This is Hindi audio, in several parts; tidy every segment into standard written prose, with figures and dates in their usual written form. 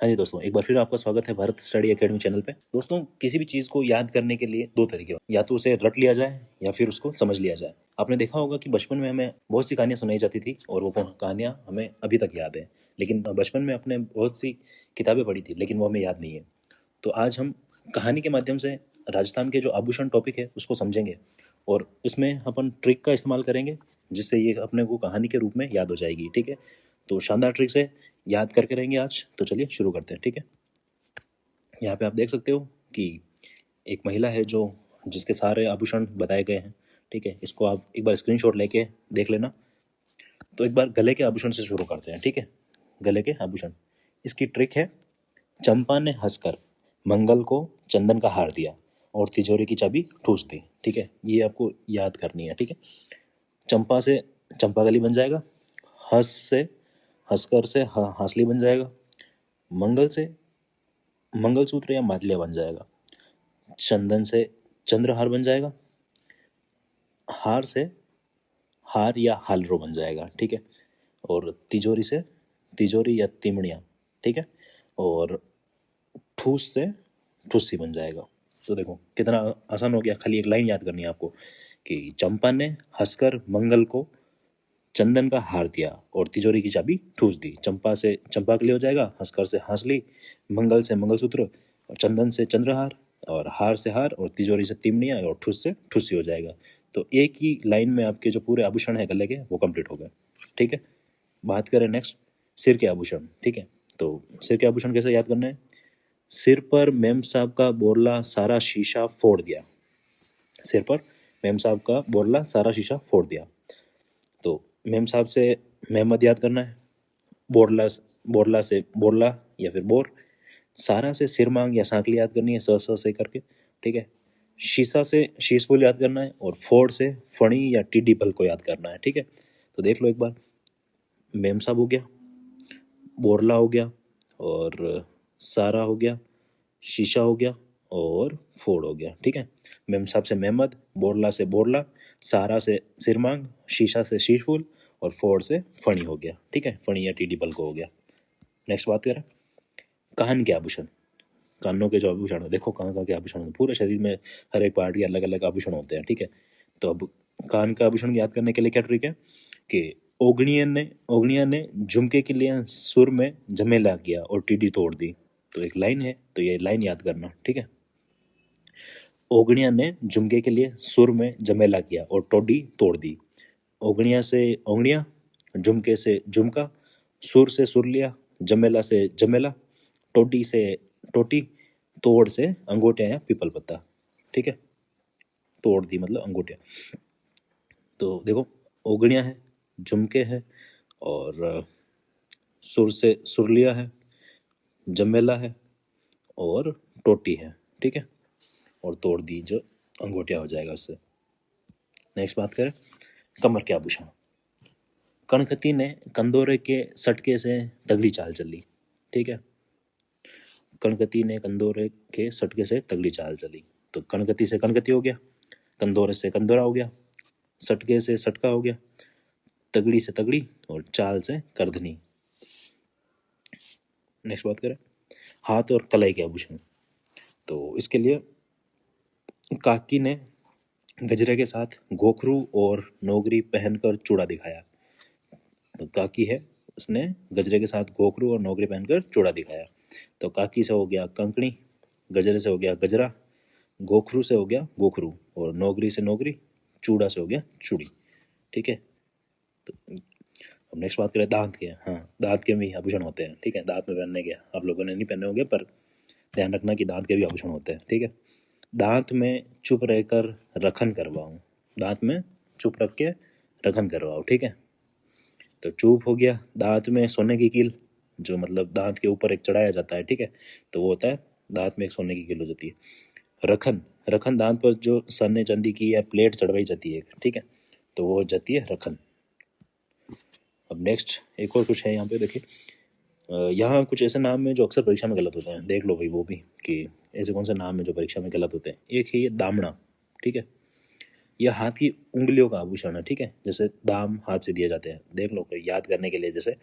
हाँ जी दोस्तों, एक बार फिर आपका स्वागत है भारत स्टडी एकेडमी चैनल पे। दोस्तों, किसी भी चीज़ को याद करने के लिए दो तरीके होते हैं, या तो उसे रट लिया जाए या फिर उसको समझ लिया जाए। आपने देखा होगा कि बचपन में हमें बहुत सी कहानियाँ सुनाई जाती थी और वो कहानियाँ हमें अभी तक याद है। लेकिन बचपन में अपने बहुत सी किताबें पढ़ी थी, लेकिन वो हमें याद नहीं है। तो आज हम कहानी के माध्यम से राजस्थान के जो आभूषण टॉपिक है उसको समझेंगे और इसमें अपन ट्रिक का इस्तेमाल करेंगे, जिससे ये अपने को कहानी के रूप में याद हो जाएगी। ठीक है, तो शानदार ट्रिक से याद करके रहेंगे आज। तो चलिए शुरू करते हैं। ठीक है, यहाँ पे आप देख सकते हो कि एक महिला है जो जिसके सारे आभूषण बताए गए हैं। ठीक है, इसको आप एक बार स्क्रीनशॉट लेके देख लेना। तो एक बार गले के आभूषण से शुरू करते हैं। ठीक है, गले के आभूषण, इसकी ट्रिक है, चंपा ने हंसकर मंगल को चंदन का हार दिया और तिजोरी की चाबी ठूस दी। ठीक है, ये आपको याद करनी है। ठीक है, चंपा से चंपागली बन जाएगा, हंस से हंसकर से हासली बन जाएगा, मंगल से मंगलसूत्र या माल्या बन जाएगा, चंदन से चंद्रहार बन जाएगा, हार से हार या हालरो बन जाएगा। ठीक है, और तिजोरी से तिजोरी या तिमड़िया। ठीक है, और ठूस से ठुस्सी बन जाएगा। तो देखो कितना आसान हो गया, खाली एक लाइन याद करनी है आपको कि चंपा ने हंसकर मंगल को चंदन का हार दिया और तिजोरी की चाबी ठूस दी। चंपा से चंपा के लिए हो जाएगा, हंसकर से हासली, मंगल से मंगलसूत्र, और चंदन से चंद्रहार, और हार से हार, और तिजोरी से तिमनिया, और ठुस से ठुस्सी हो जाएगा। तो एक ही लाइन में आपके जो पूरे आभूषण है गले के वो कंप्लीट हो गए। ठीक है, बात करें नेक्स्ट सिर के आभूषण। ठीक है, तो सिर के आभूषण कैसे याद करना है। सिर पर मेम साहब का बोरला सारा शीशा फोड़ दिया। सिर पर मेम साहब का बोरला सारा शीशा फोड़ दिया। तो मेम साहब से मेहमद याद करना है, बोरला बोरला से बोरला या फिर बोर, सारा से सिर मांग या सांकली याद करनी है से करके। ठीक है, शीशा से शीशफुल याद करना है और फोड़ से फणी या टिड्डी बल को याद करना है। ठीक है, तो देख लो एक बार, मेम साहब हो गया, बोरला हो गया, और सारा हो गया, शीशा हो गया, और फोड़ हो गया। ठीक है, मेम साहब से मेहमद, बोरला से बोरला, सारा से सिरमांग, शीशा से शीशफुल, और फोड़ से फणी हो गया। ठीक है, फणी या टीडी बल को हो गया। नेक्स्ट बात करें कान के आभूषण। कानों के जो आभूषण है, देखो कहाँ कहाँ के आभूषण है, पूरे शरीर में हर एक पार्ट के अलग अलग आभूषण होते हैं। ठीक है, तो अब कान का आभूषण याद करने के लिए क्या ट्रिक है कि ओगनिया ने झुमके के लिए सुर में झमेला किया और टीडी तोड़ दी। तो एक लाइन है, तो ये लाइन याद करना। ठीक है, ओगनिया ने झुमके के लिए सुर में झमेला किया और टोडी तोड़ दी। ओगनिया से ओगनिया, झुमके से झुमका, सुर से सुर लिया, जमेला से जमेला, टोटी से टोटी, तोड़ से अंगूठिया या पीपल पत्ता। ठीक है, तोड़ दी मतलब अंगूठिया। तो देखो, ओगनिया है, झुमके है, और सुर से सुर लिया है, जमेला है, और टोटी है। ठीक है, और तोड़ दी जो अंगूठिया हो जाएगा उससे। नेक्स्ट बात करें कमर के आभूषण। कणकती ने कंदोरे के सटके से तगड़ी चाल चली। ठीक है, कणकती ने कंदोरे के सटके से तगड़ी चाल चली। तो कणकती से कणकती हो गया, कंदोरे से कंदोरा हो गया, सटके से सटका हो गया, तगड़ी से तगड़ी, और चाल से करधनी। नेक्स्ट बात करें हाथ और कलाई के आभूषण। तो इसके लिए काकी ने गजरे के साथ घोखरू और नौगरी पहनकर चूड़ा दिखाया। तो काकी है, उसने गजरे के साथ घोखरू और नौगरी पहनकर चूड़ा दिखाया। तो काकी से हो गया कंकणी, गजरे से हो गया गजरा, गोखरू से हो गया गोखरू, और नौगरी से नौगरी, चूड़ा से हो गया चूड़ी। ठीक है, तो अब नेक्स्ट बात करें दांत के। हाँ, दांत के भी आभूषण होते हैं। ठीक है, दांत में पहनने के, आप लोगों ने नहीं पहने होंगे पर ध्यान रखना कि दांत के भी आभूषण होते हैं। ठीक है, दांत में चुप रहकर रखन करवाऊँ, दांत में चुप रख के रखन करवाओ। ठीक है, तो चुप हो गया, दांत में सोने की कील, जो मतलब दांत के ऊपर एक चढ़ाया जाता है। ठीक है, तो वो होता है दांत में एक सोने की कील हो जाती है। रखन, रखन दांत पर जो सोने चांदी की या प्लेट चढ़वाई जाती है। ठीक है, तो वो हो जाती है रखन। अब नेक्स्ट एक और कुछ है यहाँ पे, देखिए यहाँ कुछ ऐसे नाम है जो अक्सर परीक्षा में गलत होते हैं। देख लो भाई वो भी कि ऐसे कौन से नाम है जो परीक्षा में गलत होते हैं। एक है ये दामना। ठीक है, यह हाथ की उंगलियों का आभूषण है। ठीक है, जैसे दाम हाथ से दिए जाते हैं, देख लो कोई याद करने के लिए, जैसे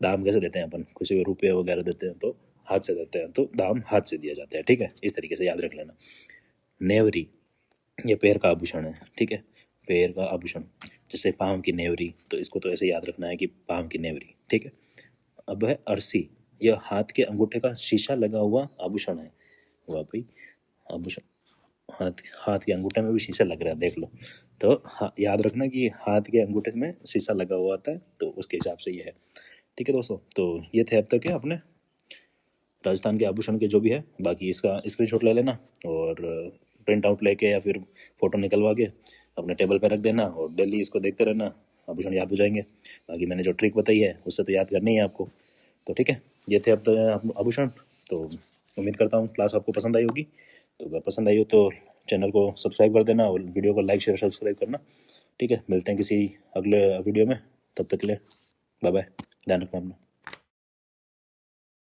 दाम कैसे देते हैं अपन, किसी को रुपये वगैरह देते हैं तो हाथ से देते हैं, तो दाम हाथ से दिया जाता है, ठीक है, इस तरीके से याद रख लेना। नेवरी, ये पैर का आभूषण है, ठीक है, पैर का आभूषण, जैसे पाँव की नेवरी, तो इसको तो ऐसे याद रखना है कि पाँव की नेवरी, ठीक है। अब है अरसी, यह हाथ के अंगूठे का शीशा लगा हुआ आभूषण है। वाह भाई, आभूषण, हाथ हाथ के अंगूठे में भी शीशा लग रहा है, देख लो। तो याद रखना कि हाथ के अंगूठे में शीशा लगा हुआ आता है, तो उसके हिसाब से ये है, ठीक है दोस्तों। तो ये थे अब तक के अपने राजस्थान के आभूषण के जो भी है। बाकी इसका स्क्रीनशॉट ले लेना और प्रिंट आउट लेके या फिर फ़ोटो निकलवा के अपने टेबल पे रख देना और डेली इसको देखते रहना, आभूषण याद हो जाएंगे। बाकी मैंने जो ट्रिक बताई है उससे तो याद करनी है आपको, तो ठीक है। ये थे अब आभूषण। तो उम्मीद करता हूँ क्लास आपको पसंद आई होगी। तो अगर पसंद आई हो तो चैनल को सब्सक्राइब कर देना और वीडियो को लाइक शेयर सब्सक्राइब करना, ठीक है। मिलते हैं किसी अगले वीडियो में, तब तक के लिए बाय बाय, ध्यान रखना अपना।